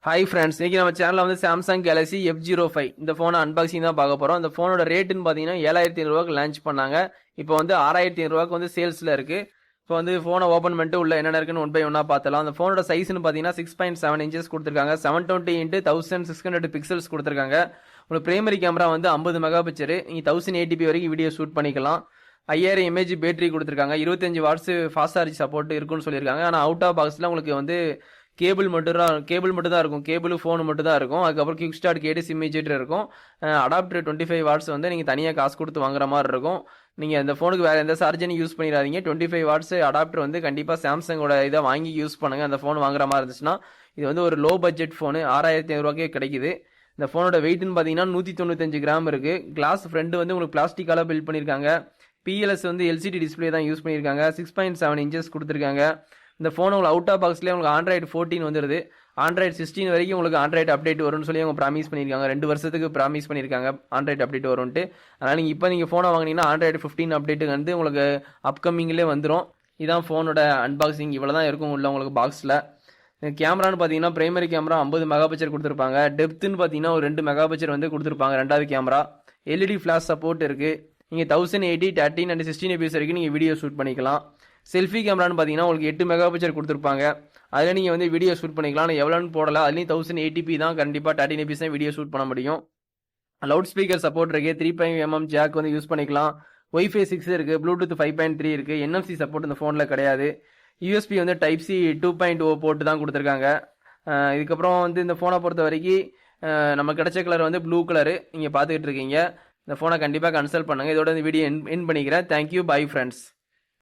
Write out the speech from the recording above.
Hi friends, இன்னைக்கு நம்ம சேனலில் வந்து சாம்சங் கேலக்ஸி F05 இந்த ஃபோனை அன்பாக்சிங் தான் பார்க்க போகிறோம். இந்த ஃபோனோட ரேட்டுன்னு பார்த்தீங்கன்னா 7500 லான்ச் பண்ணாங்க. இப்போ வந்து 6500 வந்து சேல்ஸில் இருக்குது. இப்போ வந்து ஃபோனை ஓப்பன் பண்ணிட்டு உள்ள என்னென்ன இருக்குன்னு ஒன் பை ஒன்னாக பார்த்தலாம். அந்த ஃபோனோட சைஸ்னு பார்த்தீங்கன்னா 6.7 inches கொடுத்துருக்காங்க. 720x1600 பிக்சல்ஸ் கொடுத்துருக்காங்க. உங்களுக்கு பிரைமரி கேமரா வந்து 50 மெகா பிக்சரு. நீங்கள் 1080p வரைக்கும் வீடியோ ஷூட் பண்ணிக்கலாம். 5000 mAh பேட்டரி கொடுத்துருக்காங்க. 25 வாட்ஸ் ஃபாஸ்ட் சார்ஜ் சப்போர்ட் இருக்குன்னு சொல்லியிருக்காங்க. ஆனால் அவுட் ஆஃப் பாக்ஸில் உங்களுக்கு வந்து கேபிள் மட்டும் தான் இருக்கும். கேபிள் ஃபோன் மட்டும் தான் இருக்கும். அதுக்கப்புறம் கிக் ஸ்டார்ட் கேட்டு சிம் இஜெக்டர் இருக்கும். அடாப்டர் 25 வாட்ஸ் வந்து நீங்கள் தனியாக காசு கொடுத்து வாங்குற மாதிரி இருக்கும். நீங்கள் இந்த ஃபோனுக்கு வேறு எந்த சார்ஜரையும் யூஸ் பண்ணிடாதீங்க. 25 வாட்ஸ் அடாப்டர் வந்து கண்டிப்பாக சாம்சங்கோட இதை வாங்கி யூஸ் பண்ணுங்கள். அந்த ஃபோன் வாங்குற மாதிரி இருந்துச்சுன்னா. இது வந்து ஒரு லோ பட்ஜெட் ஃபோனு, 6500 கிடைக்குது. இந்த ஃபோனோட வெயிட்னு பார்த்தீங்கன்னா 195 கிராம் இருக்குது. கிளாஸ் ஃப்ரண்ட் வந்து உங்களுக்கு பிளாஸ்டிக்கால பில்ட் பண்ணியிருக்காங்க. பிஎல்எஸ் வந்து எல்சிடி டிஸ்பிளே தான் யூஸ் பண்ணியிருக்காங்க. 6.7 inches கொடுத்துருக்காங்க. இந்த ஃபோன் உங்களுக்கு அவுட் ஆஃப் பாக்ஸ்லேயே உங்களுக்கு ஆண்ட்ராய்டு 14 வந்துடுது. ஆண்ட்ராய்டு 16 வரைக்கும் உங்களுக்கு ஆண்ட்ராய்டு அப்டேட் வரும்னு சொல்லி அவங்க ப்ராமிஸ் பண்ணியிருக்காங்க. 2 வருஷத்துக்கு ப்ராமிஸ் பண்ணியிருக்காங்க ஆண்ட்ராய்டு அப்டேட் வரும்ட்டு. அதனால் நீங்கள் ஃபோனை வாங்கினீங்கன்னா ஆண்ட்ராய்டு 15 அப்டேட்டுக்கு வந்து உங்களுக்கு அப்கமிங்லேயே வந்துடும். இதான் ஃபோனோட அன்பாக்சிங். இவ்வளோ தான் இருக்கும் உள்ள உங்களுக்கு பாக்ஸில். கேமரான்னு பார்த்தீங்கன்னா பிரைமரி கேமரா 50 மெகா பிக்சர் கொடுத்துருப்பாங்க. டெப்த்துன்னு பார்த்தீங்கன்னா ஒரு 2 மெகா பிக்சர் வந்து கொடுத்துருப்பாங்க. ரெண்டாவது கேமரா எல்இடி ஃப்ளாஷ் சப்போர்ட் இருக்குது. நீங்கள் 1080, 13 and 16 fps வரைக்கும் நீங்கள் வீடியோ ஷூட் பண்ணிக்கலாம். செல்ஃபி கேமரான்னு பார்த்தீங்கன்னா உங்களுக்கு 8 மெகா பிக்சர் கொடுத்துருப்பாங்க. அதில் நீங்கள் வந்து வீடியோ ஷூட் பண்ணிக்கலாம். ஆனால் எவ்வளோன்னு போடல. அதுலேயும் 1080p தான். கண்டிப்பாக 13 fps தான் வீடியோ ஷூட் பண்ண முடியும். லவுட் ஸ்பீக்கர் சப்போர்ட் இருக்குது. 3.5mm ஜாக் வந்து யூஸ் பண்ணிக்கலாம். Wi-Fi 6 இருக்குது. ப்ளூடூத் 5.3 இருக்குது. NFC சப்போர்ட் இந்த ஃபோனில் கிடையாது. USB வந்து Type-C 2.0 போட்டு தான் கொடுத்துருக்காங்க. இதுக்கப்புறம் வந்து இந்த ஃபோனை பொறுத்த வரைக்கும் நம்ம கிடைச்ச கலர் வந்து ப்ளூ கலரு நீங்கள் பார்த்துக்கிட்டு இருக்கீங்க. இந்த ஃபோனை கண்டிப்பாக கன்சல்ட் பண்ணுங்கள். இதோட இந்த வீடியோ என் பண்ணிக்கிறேன். Thank you, bye friends.